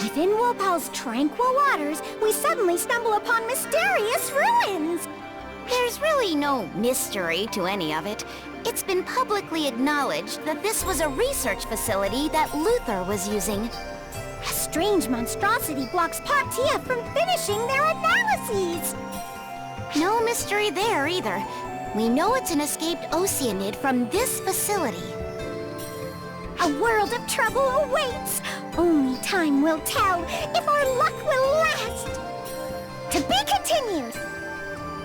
Within Wopal's tranquil waters, we suddenly stumble upon mysterious ruins! There's really no mystery to any of it. It's been publicly acknowledged that this was a research facility that Luther was using. A strange monstrosity blocks Partia from finishing their analyses! No mystery there either. We know it's an escaped Oceanid from this facility. A world of trouble awaits! Only time will tell if our luck will last! To be continued!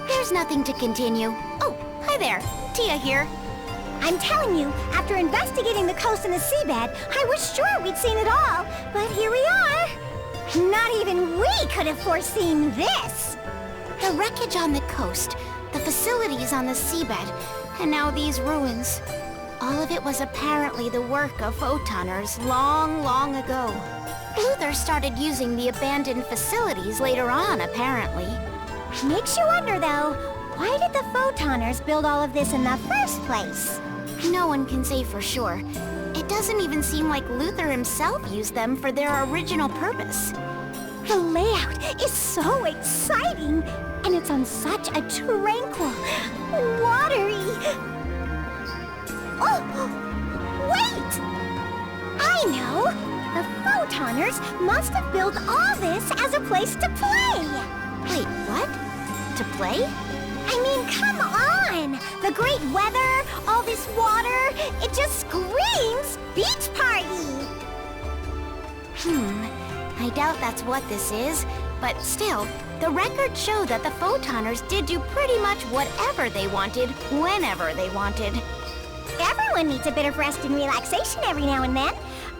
There's nothing to continue. Oh, hi there. Tia here. I'm telling you, after investigating the coast and the seabed, I was sure we'd seen it all, but here we are! Not even we could have foreseen this! The wreckage on the coast, the facilities on the seabed, and now these ruins. All of it was apparently the work of photoners long, long ago. Luther started using the abandoned facilities later on, apparently. Makes you wonder, though, why did the photoners build all of this in the first place? No one can say for sure. It doesn't even seem like Luther himself used them for their original purpose. The layout is so exciting, and it's on such a tranquil, watery... Oh! Wait! I know! The photoners must have built all this as a place to play! Wait, what? To play? I mean, come on! The great weather, all this water, it just screams beach party! I doubt that's what this is, but still, the records show that the photoners did do pretty much whatever they wanted, whenever they wanted. Everyone needs a bit of rest and relaxation every now and then.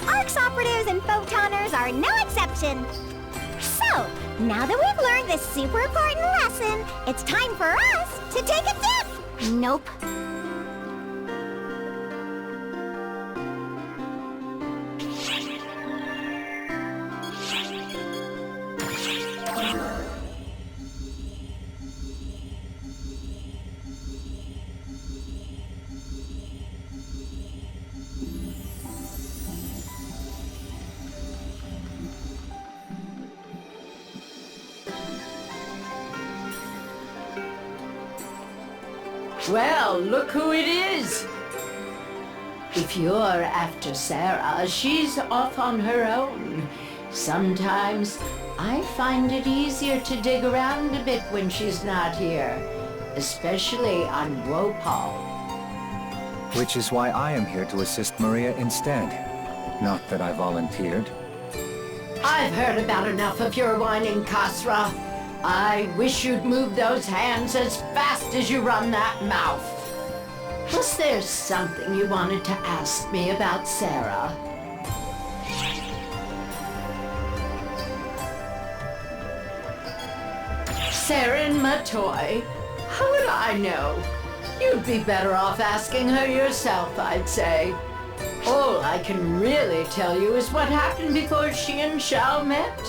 Arcs operatives and photoners are no exception. So, now that we've learned this super important lesson, it's time for us to take a dip! Nope. Well, look who it is! If you're after Sarah, she's off on her own. Sometimes I find it easier to dig around a bit when she's not here, especially on Wopal. Which is why I am here to assist Maria instead. Not that I volunteered. I've heard about enough of your whining, Kasra. I wish you'd move those hands as fast as you run that mouth. Was there something you wanted to ask me about Sarah? Sarah and Matoy? How would I know? You'd be better off asking her yourself, I'd say. All I can really tell you is what happened before she and Shao met.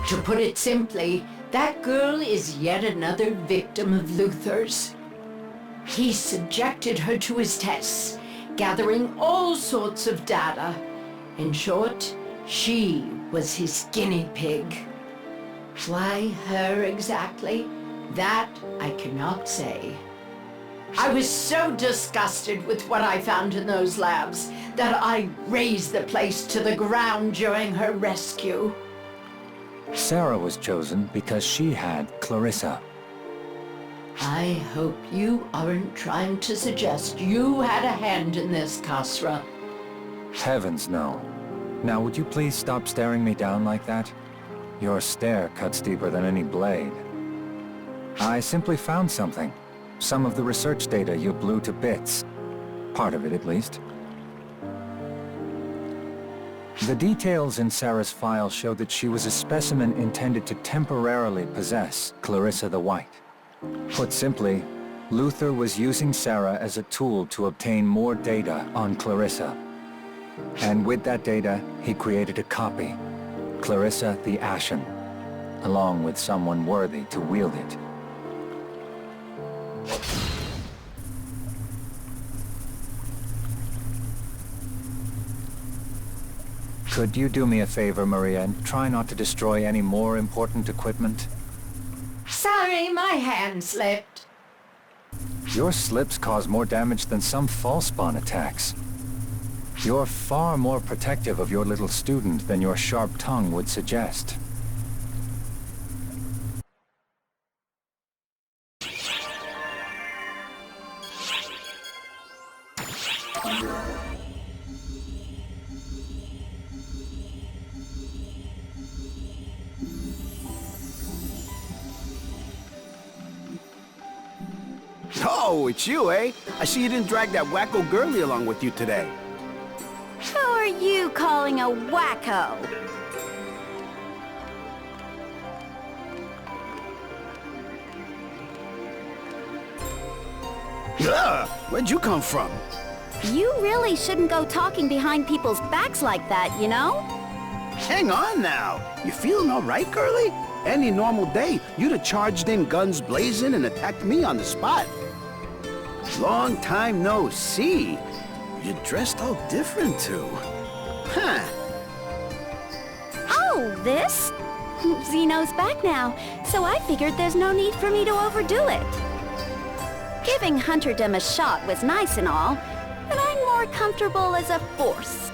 To put it simply, that girl is yet another victim of Luther's. He subjected her to his tests, gathering all sorts of data. In short, she was his guinea pig. Why her exactly? That I cannot say. I was so disgusted with what I found in those labs that I razed the place to the ground during her rescue. Sarah was chosen because she had Clarissa. I hope you aren't trying to suggest you had a hand in this, Kasra. Heavens no. Now would you please stop staring me down like that? Your stare cuts deeper than any blade. I simply found something. Some of the research data you blew to bits. Part of it, at least. The details in Sarah's file show that she was a specimen intended to temporarily possess Clarissa the White. Put simply, Luther was using Sarah as a tool to obtain more data on Clarissa. And with that data, he created a copy, Clarissa the Ashen, along with someone worthy to wield it. Could you do me a favor, Maria, and try not to destroy any more important equipment? Sorry, my hand slipped. Your slips cause more damage than some false spawn attacks. You're far more protective of your little student than your sharp tongue would suggest. Oh, it's you, eh? I see you didn't drag that wacko girlie along with you today. Who are you calling a wacko? Ugh! Where'd you come from? You really shouldn't go talking behind people's backs like that, you know? Hang on now. You feeling all right, girlie? Any normal day, you'd have charged in guns blazing and attacked me on the spot. Long time no see. You're dressed all different, too. Huh. Oh, this? Zeno's back now, so I figured there's no need for me to overdo it. Giving Hunterdom a shot was nice and all, but I'm more comfortable as a force.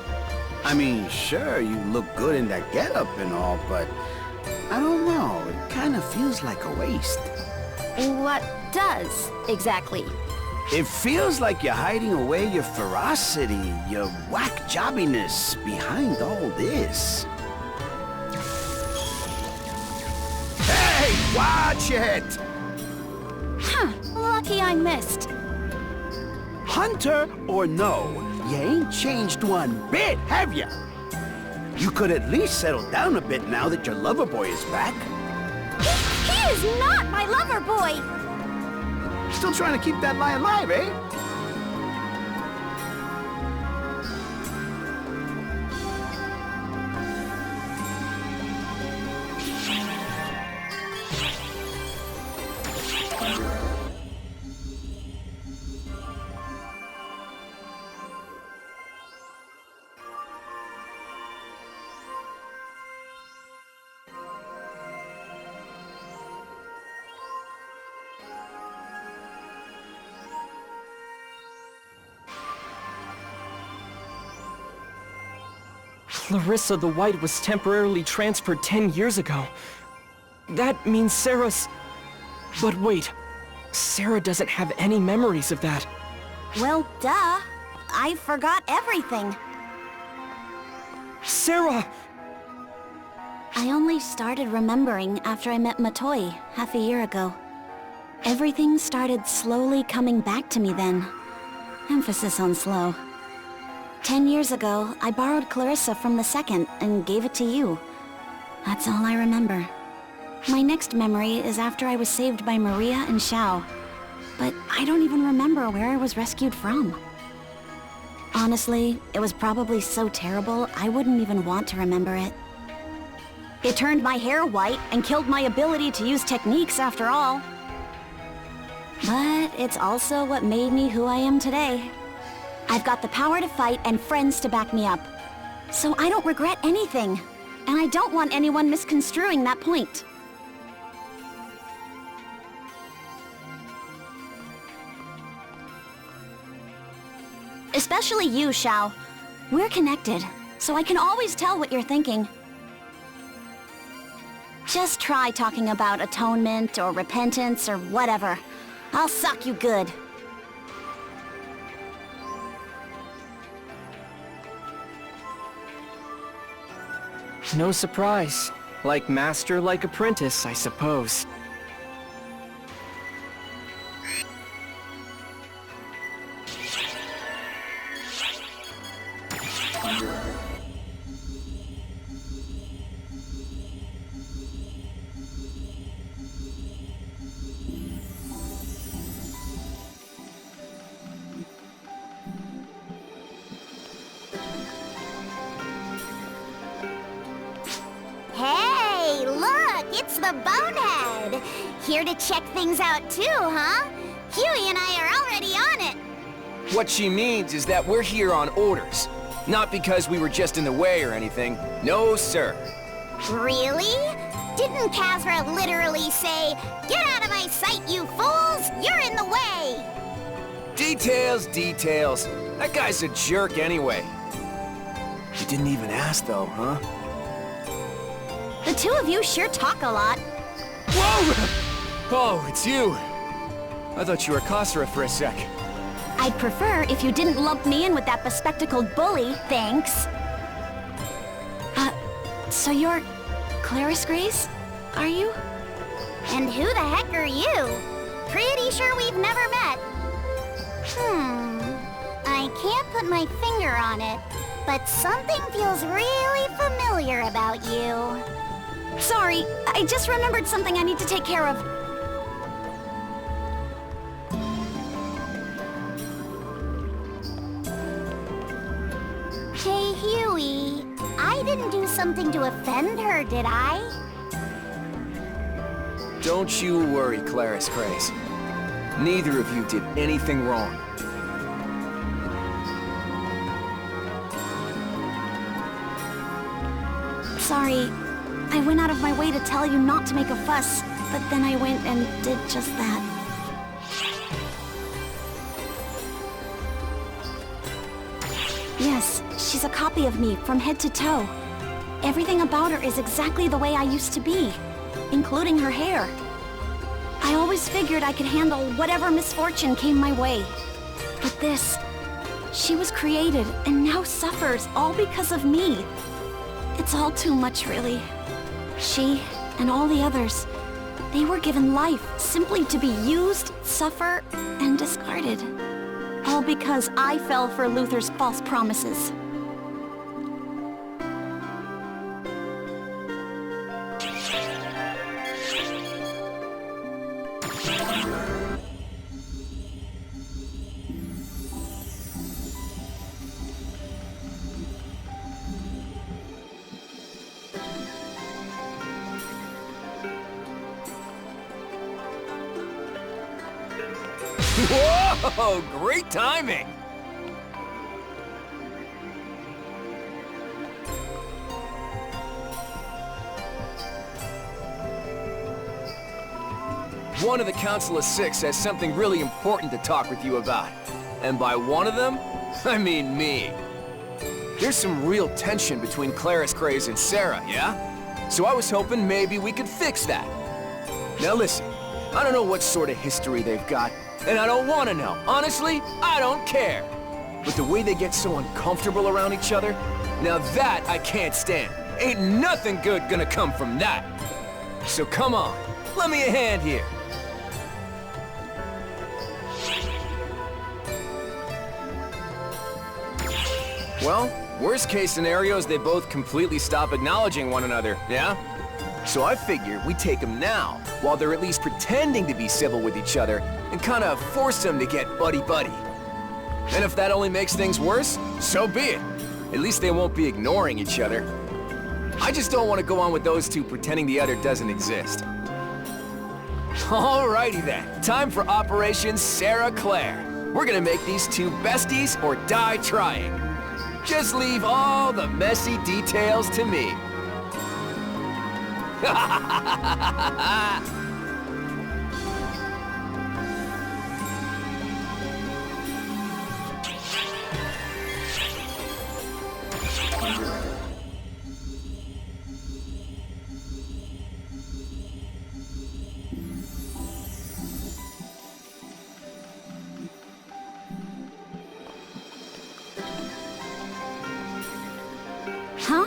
I mean, sure, you look good in that getup and all, but I don't know. It kind of feels like a waste. What does, exactly? It feels like you're hiding away your ferocity, your whack jobbiness behind all this. Hey, watch it! Huh, lucky I missed. Hunter or no, you ain't changed one bit, have ya? You could at least settle down a bit now that your lover boy is back. He is not my lover boy! Still trying to keep that lie alive, eh? Clarissa the White was temporarily transferred 10 years ago. That means Sarah's... But wait, Sarah doesn't have any memories of that. Well, duh. I forgot everything. Sarah! I only started remembering after I met Matoi half a year ago. Everything started slowly coming back to me then. Emphasis on slow. 10 years ago, I borrowed Clarissa from the second and gave it to you. That's all I remember. My next memory is after I was saved by Maria and Xiao. But I don't even remember where I was rescued from. Honestly, it was probably so terrible, I wouldn't even want to remember it. It turned my hair white and killed my ability to use techniques after all. But it's also what made me who I am today. I've got the power to fight and friends to back me up. So I don't regret anything. And I don't want anyone misconstruing that point. Especially you, Xiao. We're connected, so I can always tell what you're thinking. Just try talking about atonement or repentance or whatever. I'll suck you good. No surprise. Like master, like apprentice, I suppose. it's the Bonehead! Here to check things out too, huh? Huey and I are already on it! What she means is that we're here on orders. Not because we were just in the way or anything. No, sir. Really? Didn't Kazra literally say, "Get out of my sight, you fools! You're in the way!" Details, details. That guy's a jerk anyway. You didn't even ask though, huh? The two of you sure talk a lot. Whoa! Oh, it's you. I thought you were Kasra for a sec. I'd prefer if you didn't lump me in with that bespectacled bully, thanks. So you're Claris Grace, are you? And who the heck are you? Pretty sure we've never met. I can't put my finger on it, but something feels really familiar about you. Sorry, I just remembered something I need to take care of. Hey, Huey. I didn't do something to offend her, did I? Don't you worry, Claris Grace. Neither of you did anything wrong. Sorry, I went out of my way to tell you not to make a fuss, but then I went and did just that. Yes, she's a copy of me from head to toe. Everything about her is exactly the way I used to be, including her hair. I always figured I could handle whatever misfortune came my way. But this, she was created and now suffers all because of me. It's all too much, really. She and all the others, they were given life simply to be used, suffer, and discarded. All because I fell for Luther's false promises. Whoa! Great timing! One of the Council of Six has something really important to talk with you about. And by one of them, I mean me. There's some real tension between Claris Grace and Sarah, yeah? So I was hoping maybe we could fix that. Now listen, I don't know what sort of history they've got, and I don't want to know. Honestly, I don't care. But the way they get so uncomfortable around each other, now that I can't stand. Ain't nothing good gonna come from that. So come on, lend me a hand here. Well, worst case scenario is they both completely stop acknowledging one another, yeah? So I figure we take them now, while they're at least pretending to be civil with each other, and kind of force them to get buddy-buddy. And if that only makes things worse, so be it. At least they won't be ignoring each other. I just don't want to go on with those two pretending the other doesn't exist. Alrighty then, time for Operation Sarah Claire. We're gonna make these two besties or die trying. Just leave all the messy details to me. Huh?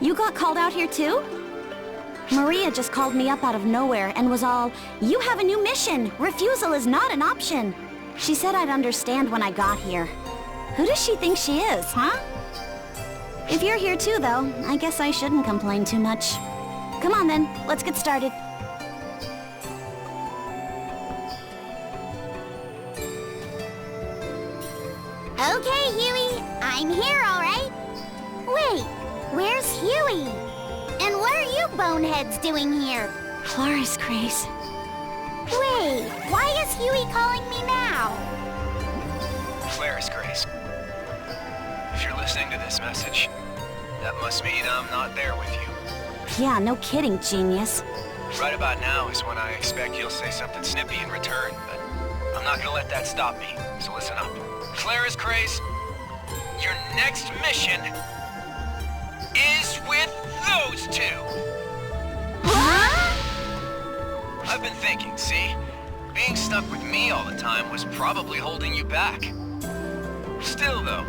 You got called out here too? Maria just called me up out of nowhere and was all, "You have a new mission. Refusal is not an option." She said I'd understand when I got here. Who does she think she is, huh? If you're here too, though, I guess I shouldn't complain too much. Come on then, let's get started. Okay, Huey, I'm here, all right? Wait, where's Huey? And what are you boneheads doing here? Claris Craze. Wait, why is Huey calling me now? Claris Grace. If you're listening to this message, that must mean I'm not there with you. Yeah, no kidding, genius. Right about now is when I expect you'll say something snippy in return, but I'm not gonna let that stop me, so listen up. Claris Grace, your next mission is with those two! I've been thinking, see? Being stuck with me all the time was probably holding you back. Still though,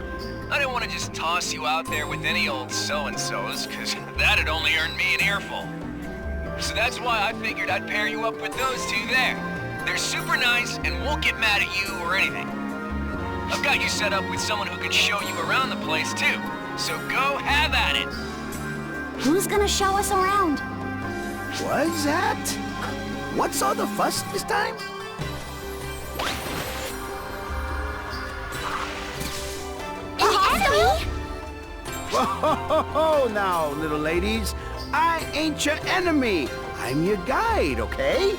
I didn't want to just toss you out there with any old so-and-sos, because that'd only earn me an earful. So that's why I figured I'd pair you up with those two there. They're super nice and won't get mad at you or anything. I've got you set up with someone who can show you around the place too, so go have at it. Who's gonna show us around? What's that? What's all the fuss this time? An enemy? Whoa, now, little ladies. I ain't your enemy. I'm your guide, okay?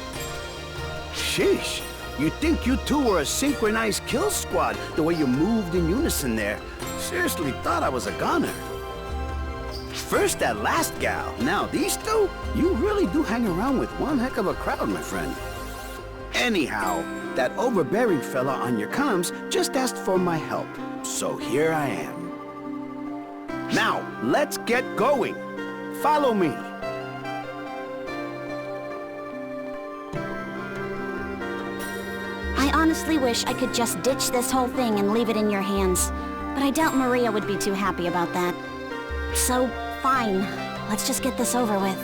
Sheesh. You'd think you two were a synchronized kill squad, the way you moved in unison there. Seriously thought I was a gunner. First that last gal, now these two? You really do hang around with one heck of a crowd, my friend. Anyhow, that overbearing fella on your comms just asked for my help, so here I am. Now, let's get going. Follow me. I honestly wish I could just ditch this whole thing and leave it in your hands. But I doubt Maria would be too happy about that. So, fine. Let's just get this over with.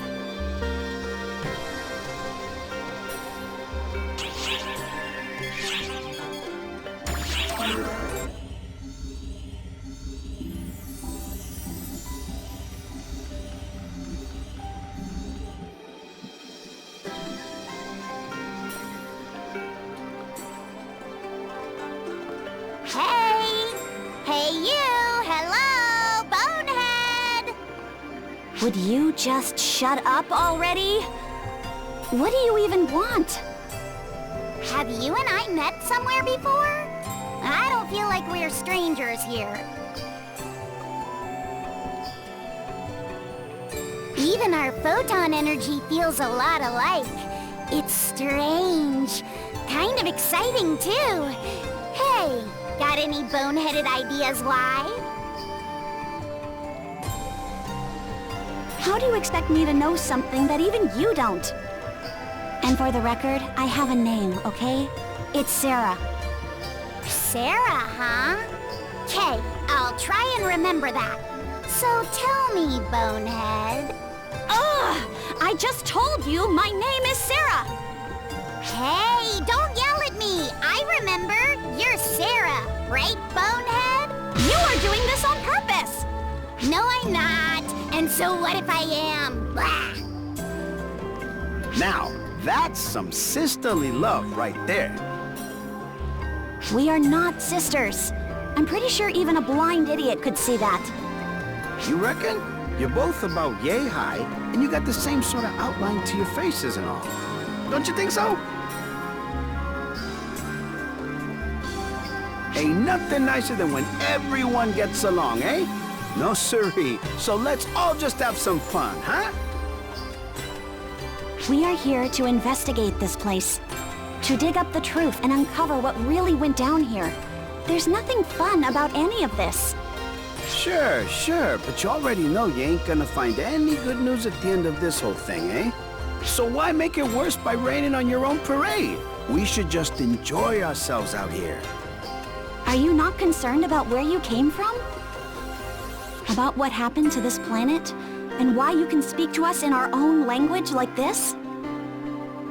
Hey you! Hello, Bonehead! Would you just shut up already? What do you even want? Have you and I met somewhere before? I don't feel like we're strangers here. Even our photon energy feels a lot alike. It's strange. Kind of exciting, too. Hey, got any boneheaded ideas why? How do you expect me to know something that even you don't? And for the record, I have a name, okay? It's Sarah. Sarah, huh? 'Kay, I'll try and remember that. So tell me, Bonehead. Ugh! I just told you my name is Sarah! Hey, don't yell at me. I remember. You're Sarah, right, Bonehead? You are doing this on purpose! No, I'm not. And so what if I am? Blah. Now, that's some sisterly love right there. We are not sisters. I'm pretty sure even a blind idiot could see that. You reckon? You're both about yay high, and you got the same sort of outline to your faces and all. Don't you think so? Ain't nothing nicer than when everyone gets along, eh? No siree. So let's all just have some fun, huh? We are here to investigate this place. To dig up the truth and uncover what really went down here. There's nothing fun about any of this. Sure, but you already know you ain't gonna find any good news at the end of this whole thing, eh? So why make it worse by raining on your own parade? We should just enjoy ourselves out here. Are you not concerned about where you came from? About what happened to this planet? And why you can speak to us in our own language like this?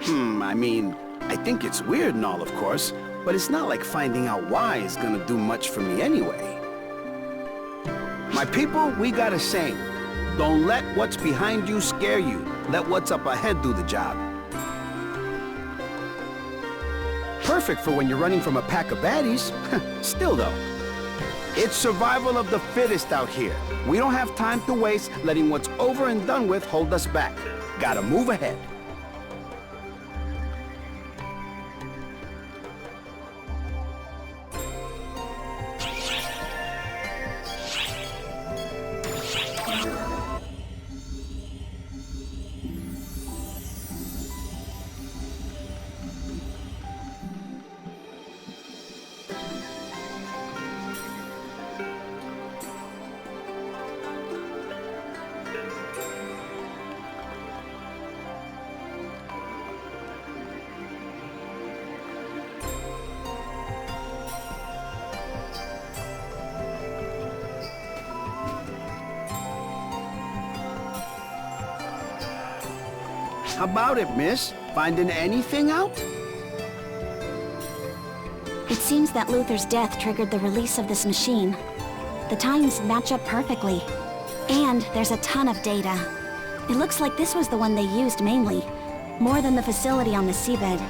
I mean, I think it's weird and all, of course, but it's not like finding out why is gonna do much for me anyway. My people, we got a saying. Don't let what's behind you scare you. Let what's up ahead do the job. Perfect for when you're running from a pack of baddies. Still though, it's survival of the fittest out here. We don't have time to waste letting what's over and done with hold us back. Gotta move ahead. How about it, miss? Finding anything out? It seems that Luther's death triggered the release of this machine. The times match up perfectly. And there's a ton of data. It looks like this was the one they used mainly. More than the facility on the seabed.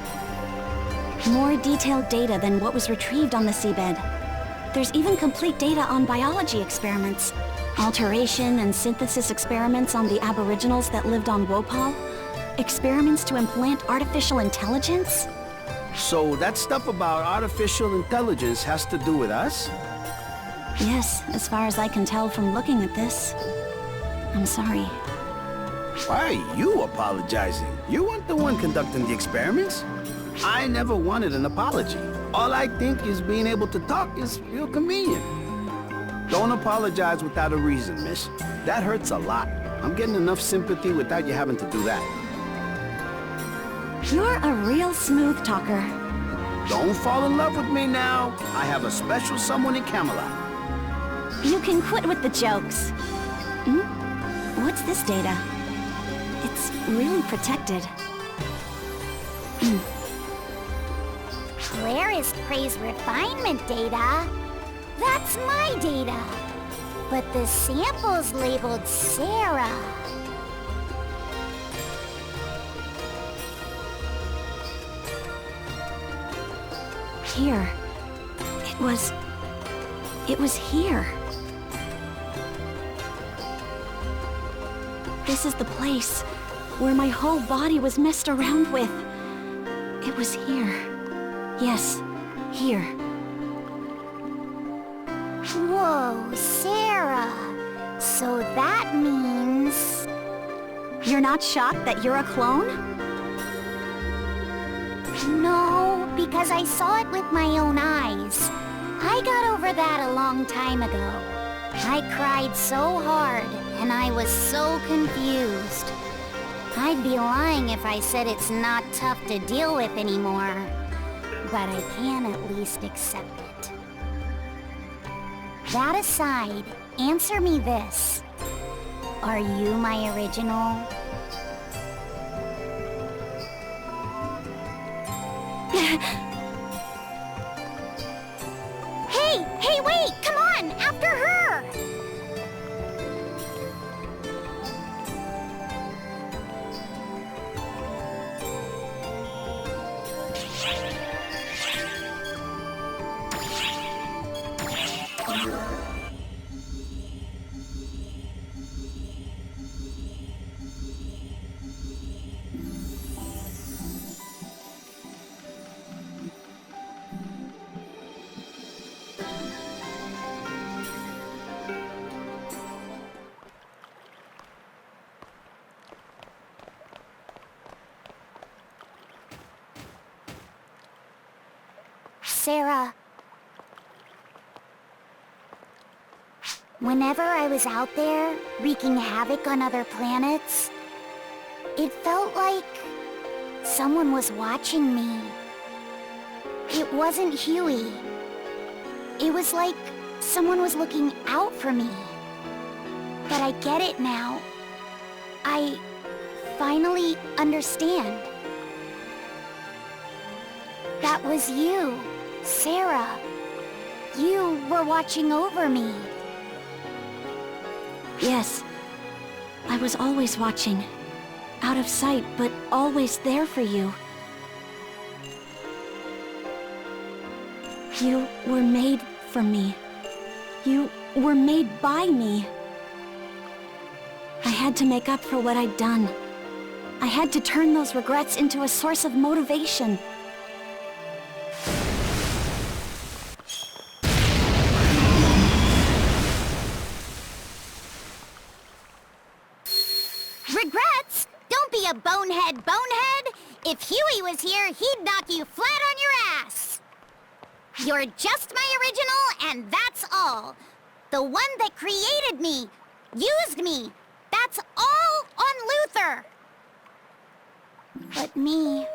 More detailed data than what was retrieved on the seabed. There's even complete data on biology experiments. Alteration and synthesis experiments on the aboriginals that lived on Wopal. Experiments to implant artificial intelligence. So that stuff about artificial intelligence has to do with us? Yes, as far as I can tell from looking at this. I'm sorry. Why are you apologizing? You weren't the one conducting the experiments. I never wanted an apology. All I think is being able to talk is real convenient. Don't apologize without a reason, miss. That hurts a lot. I'm getting enough sympathy without you having to do that. You're a real smooth talker. Don't fall in love with me now. I have a special someone in Camelot. You can quit with the jokes. What's this data? It's really protected. Claire is Prey's refinement data. That's my data. But the sample's labeled Sarah. Here. It was here. This is the place where my whole body was messed around with. It was here. Yes, here. Whoa, Sarah. So that means... You're not shocked that you're a clone? No, because I saw it with my own eyes. I got over that a long time ago. I cried so hard, and I was so confused. I'd be lying if I said it's not tough to deal with anymore. But I can at least accept it. That aside, answer me this. Are you my original? Hey, wait! Come on! After her! Sarah. Whenever I was out there, wreaking havoc on other planets, it felt like someone was watching me. It wasn't Huey. It was like someone was looking out for me. But I get it now. I finally understand. That was you, Sarah. You were watching over me. Yes. I was always watching. Out of sight, but always there for you. You were made for me. You were made by me. I had to make up for what I'd done. I had to turn those regrets into a source of motivation. Regrets? Don't be a bonehead. If Huey was here, he'd knock you flat on your ass. You're just my original, and that's all. The one that created me, used me. That's all on Luther. But me,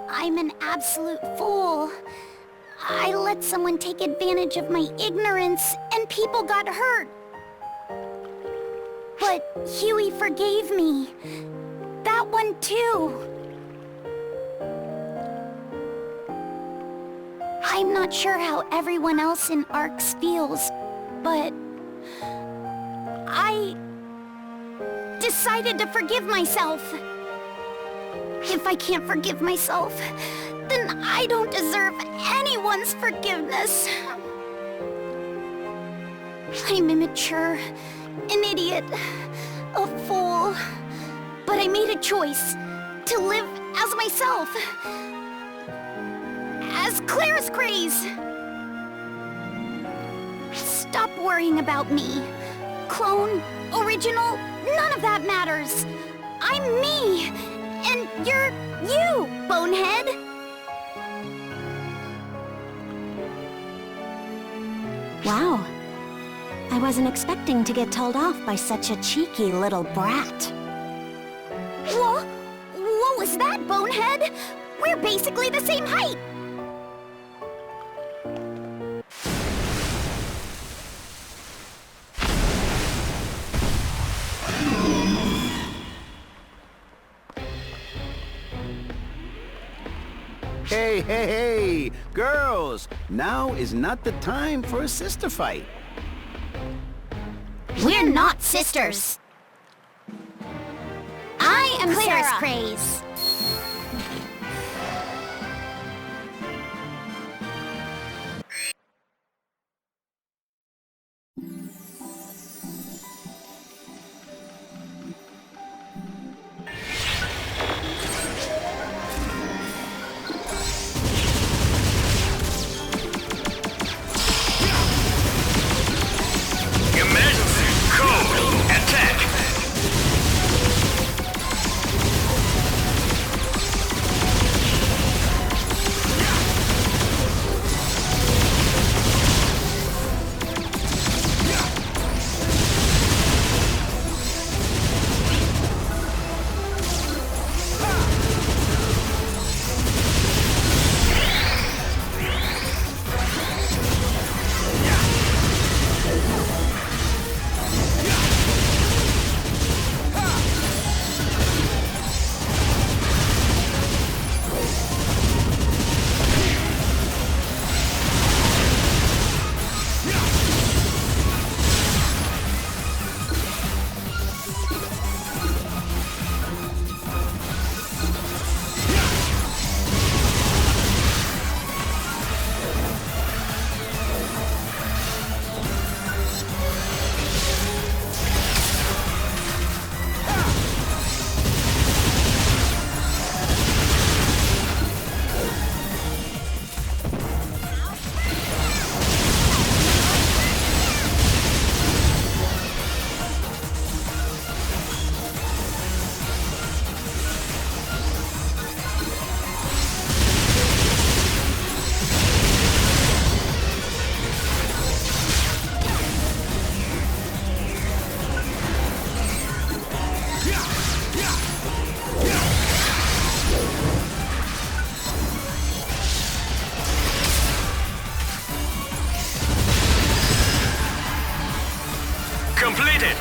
I'm an absolute fool. I let someone take advantage of my ignorance, and people got hurt. But Huey forgave me. That one one too. I'm not sure how everyone else in Arx feels, but I decided to forgive myself. If I can't forgive myself, then I don't deserve anyone's forgiveness. I'm immature, an idiot, a fool. But I made a choice to live as myself. As Claris Craze. Stop worrying about me. Clone, original, none of that matters. I'm me, and you're you, bonehead. Wow. I wasn't expecting to get told off by such a cheeky little brat. What was that, bonehead? We're basically the same height. Hey, hey, hey! Girls, now is not the time for a sister fight. We're not sisters. I am Claris Sarah. Craze. Emergency code attack. Completed.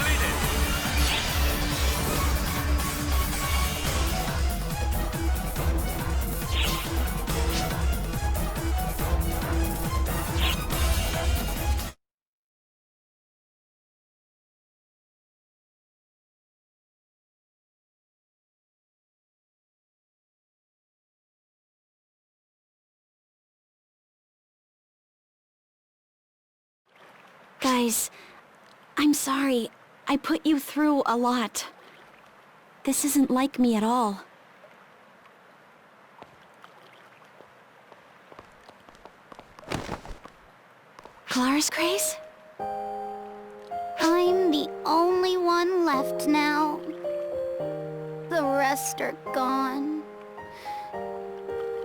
Guys, I'm sorry. I put you through a lot. This isn't like me at all. Claris Craze? I'm the only one left now. The rest are gone.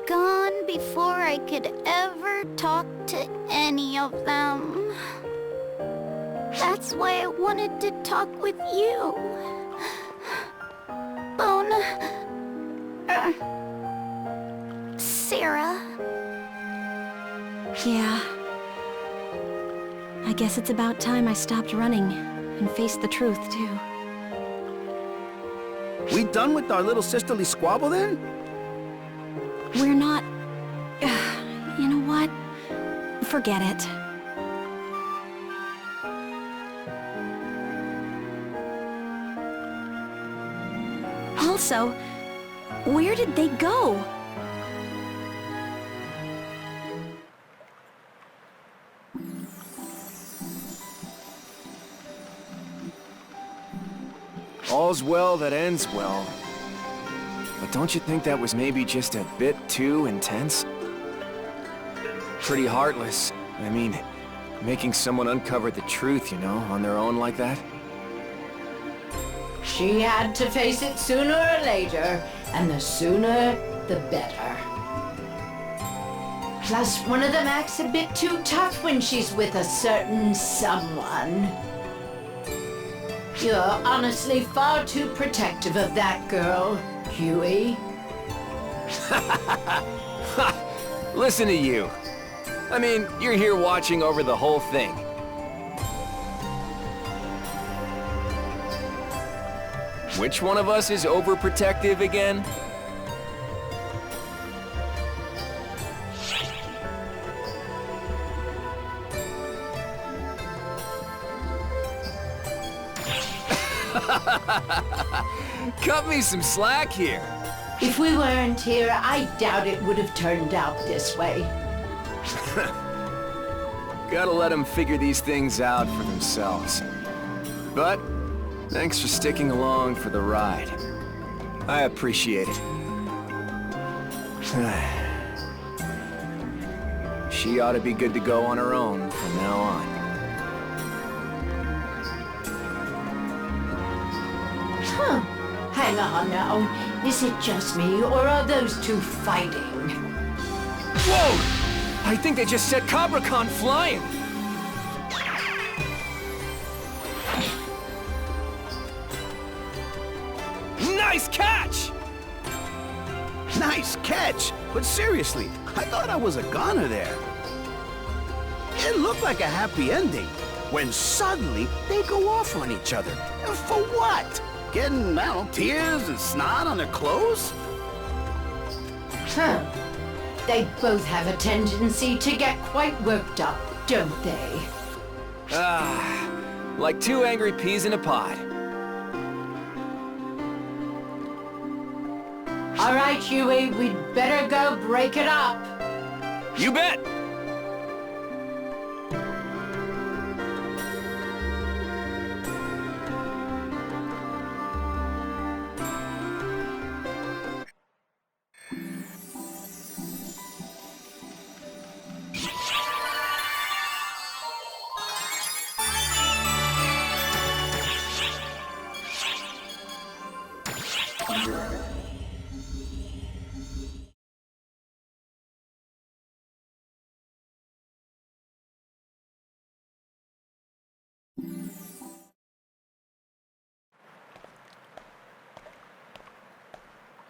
Gone before I could ever talk to any of them. That's why I wanted to talk with you. Sarah. Yeah. I guess it's about time I stopped running and faced the truth, too. We done with our little sisterly squabble then? We're not... You know what? Forget it. Also, where did they go? All's well that ends well. But don't you think that was maybe just a bit too intense? Pretty heartless. I mean, making someone uncover the truth, you know, on their own like that. She had to face it sooner or later, and the sooner, the better. Plus, one of them acts a bit too tough when she's with a certain someone. You're honestly far too protective of that girl, Huey. Listen to you. I mean, you're here watching over the whole thing. Which one of us is overprotective again? Cut me some slack here. If we weren't here, I doubt it would have turned out this way. Gotta let them figure these things out for themselves. But, thanks for sticking along for the ride. I appreciate it. She ought to be good to go on her own from now on. Huh. Hang on now. Is it just me, or are those two fighting? Whoa! I think they just set CobraCon flying! Nice catch! Nice catch! But seriously, I thought I was a goner there. It looked like a happy ending, when suddenly they go off on each other. And for what? Getting, I don't know, tears and snot on their clothes? Huh. They both have a tendency to get quite worked up, don't they? Ah, like two angry peas in a pod. All right, Huey, we'd better go break it up. You bet!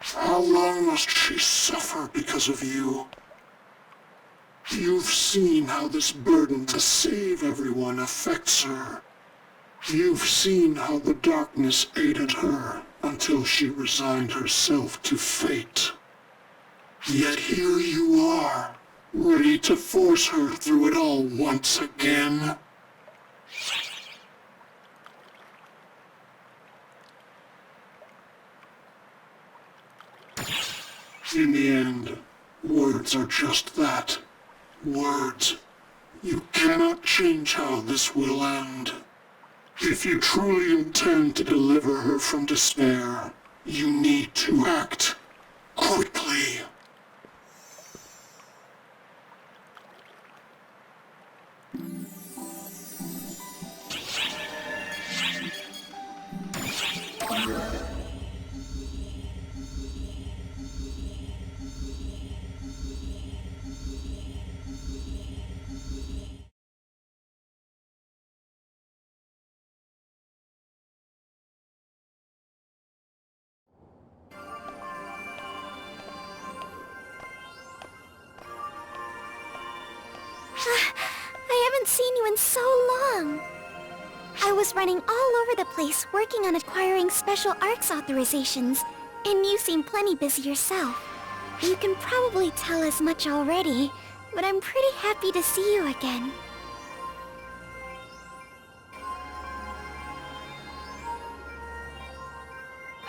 How long must she suffer because of you? You've seen how this burden to save everyone affects her. You've seen how the darkness aided her until she resigned herself to fate. Yet here you are, ready to force her through it all once again. In the end, words are just that. Words. You cannot change how this will end. If you truly intend to deliver her from despair, you need to act quickly. I haven't seen you in so long. I was running all over the place working on acquiring special ARCS authorizations, and you seem plenty busy yourself. You can probably tell as much already, but I'm pretty happy to see you again.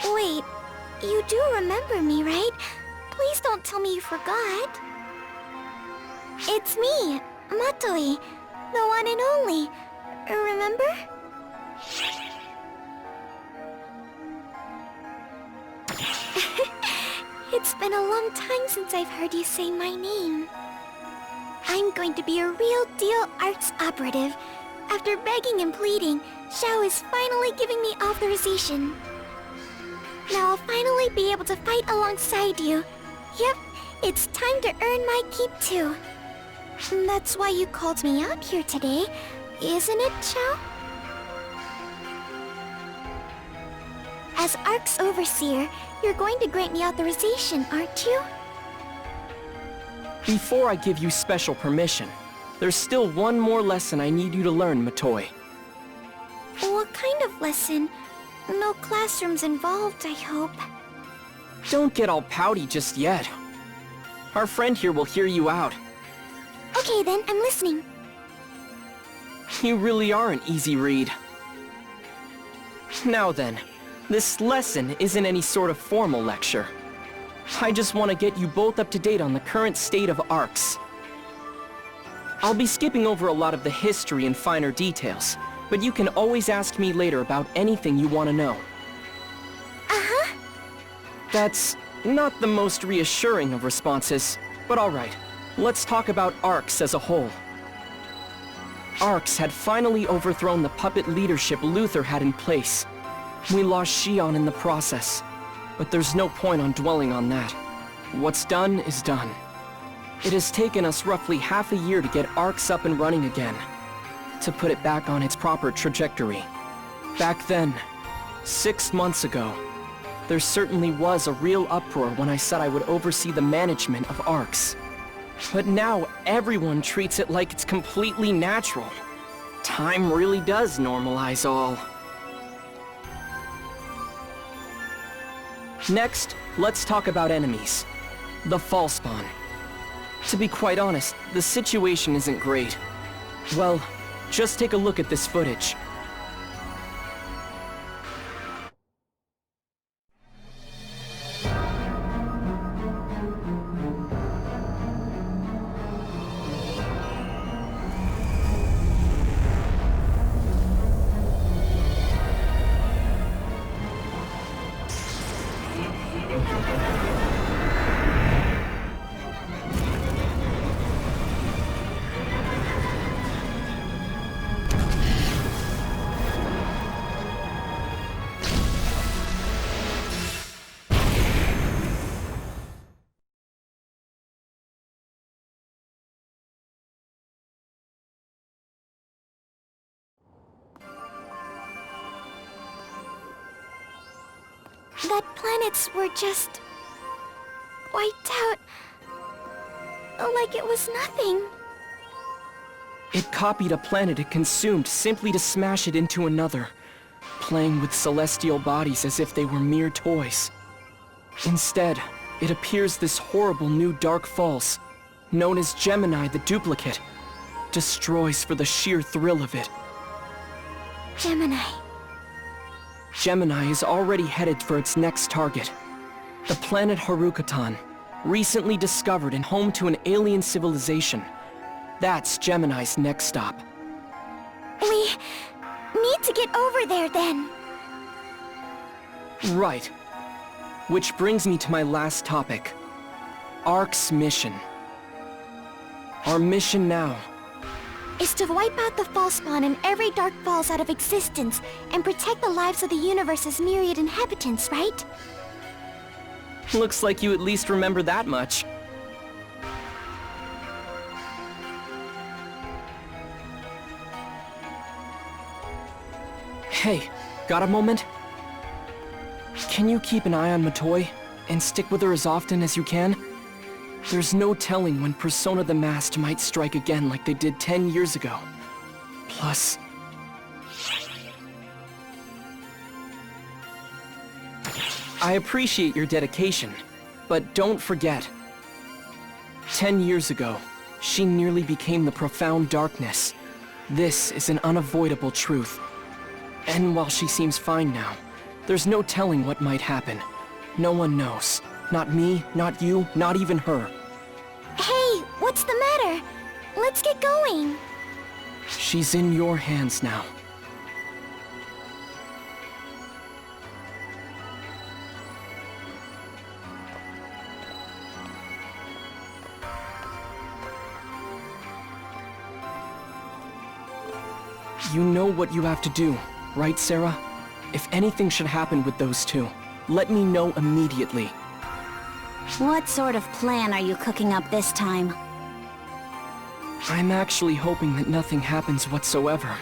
Wait, you do remember me, right? Please don't tell me you forgot. It's me, Matoi, the one and only. Remember? It's been a long time since I've heard you say my name. I'm going to be a real deal ARCS operative. After begging and pleading, Xiao is finally giving me authorization. Now I'll finally be able to fight alongside you. Yep, it's time to earn my keep too. That's why you called me out here today, isn't it, Xiao? As ARCS Overseer, you're going to grant me authorization, aren't you? Before I give you special permission, there's still one more lesson I need you to learn, Matoi. What kind of lesson? No classrooms involved, I hope. Don't get all pouty just yet. Our friend here will hear you out. Okay then, I'm listening. You really are an easy read. Now then, this lesson isn't any sort of formal lecture. I just want to get you both up to date on the current state of ARCS. I'll be skipping over a lot of the history and finer details, but you can always ask me later about anything you want to know. Uh-huh. That's not the most reassuring of responses, but alright. Let's talk about ARCS as a whole. ARCS had finally overthrown the puppet leadership Luther had in place. We lost Xion in the process, but there's no point on dwelling on that. What's done is done. It has taken us roughly half a year to get ARCS up and running again, to put it back on its proper trajectory. Back then, 6 months ago, there certainly was a real uproar when I said I would oversee the management of ARCS. But now everyone treats it like it's completely natural. Time really does normalize all. Next, let's talk about enemies. The Fallspawn. To be quite honest, the situation isn't great. Well, just take a look at this footage. That planets were just wiped out like it was nothing. It copied a planet it consumed simply to smash it into another, playing with celestial bodies as if they were mere toys. Instead, it appears this horrible new Dark Falls, known as Gemini the Duplicate, destroys for the sheer thrill of it. Gemini. Gemini is already headed for its next target. The planet Harukatan, recently discovered and home to an alien civilization. That's Gemini's next stop. We need to get over there then. Right. Which brings me to my last topic. ARC's mission. Our mission now Is to wipe out the Fallspawn and every Dark Falls out of existence and protect the lives of the universe's myriad inhabitants, right? looks like you at least remember that much. Hey, got a moment? Can you keep an eye on Matoi and stick with her as often as you can? There's no telling when Persona the Masked might strike again like they did 10 years ago. Plus... I appreciate your dedication, but don't forget. 10 years ago, she nearly became the profound darkness. This is an unavoidable truth. And while she seems fine now, there's no telling what might happen. No one knows. Not me, not you, not even her. Hey, what's the matter? Let's get going. She's in your hands now. You know what you have to do, right, Sarah? If anything should happen with those two, let me know immediately. What sort of plan are you cooking up this time? I'm actually hoping that nothing happens whatsoever.